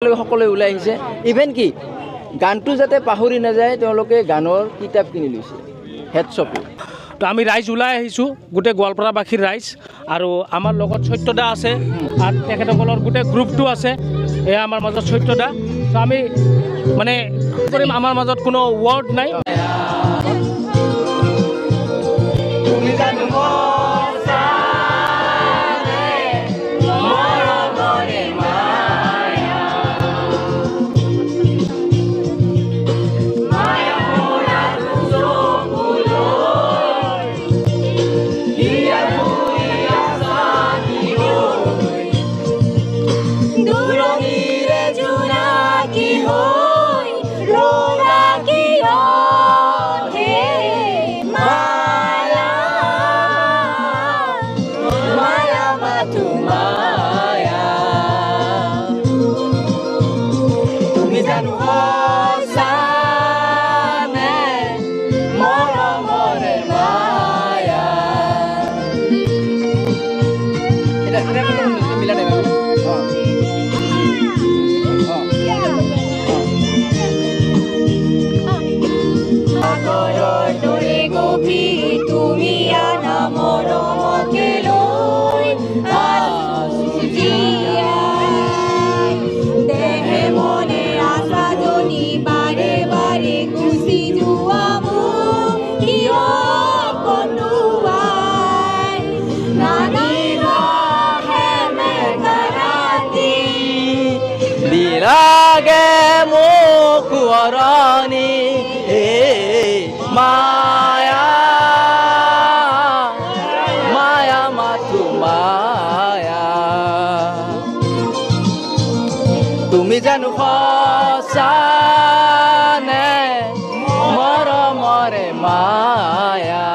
সকলে ওলাই আহিছে ইভেন কি গানটো যাতে পাহৰি নাযায় তেওঁলোকে গানৰ কিতাপ কিনি লৈছে হেডশ্বপে তো আমি ৰাইজ ওলাই আহিছোঁ গোটেই গোৱালপাৰাবাসীৰ ৰাইজ আৰু আমাৰ লগত সত্যদা আছে আৰু তেখেতসকলৰ গোটেই গ্ৰুপটো আছে এয়া আমাৰ মাজত সত্যদা তো আমি মানে কৰিম আমাৰ মাজত কোনো ৱৰ্ড নাই লাগে মোক অৰণি মায়া মায়া মাথো মায়া তুমি জানো সঁচা নে মৰমৰে মায়া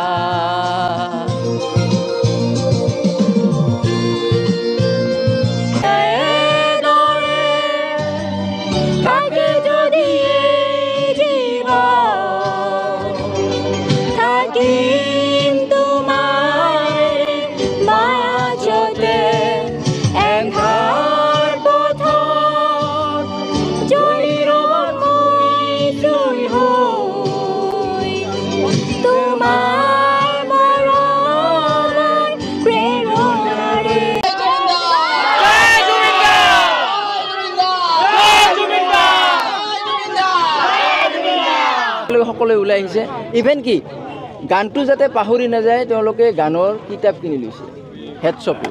সকলে ওলাই আহিছে ইভেন কি গানটো যাতে পাহৰি নাযায় তেওঁলোকে গানৰ কিতাপ কিনি লৈছে হেডশ্বপে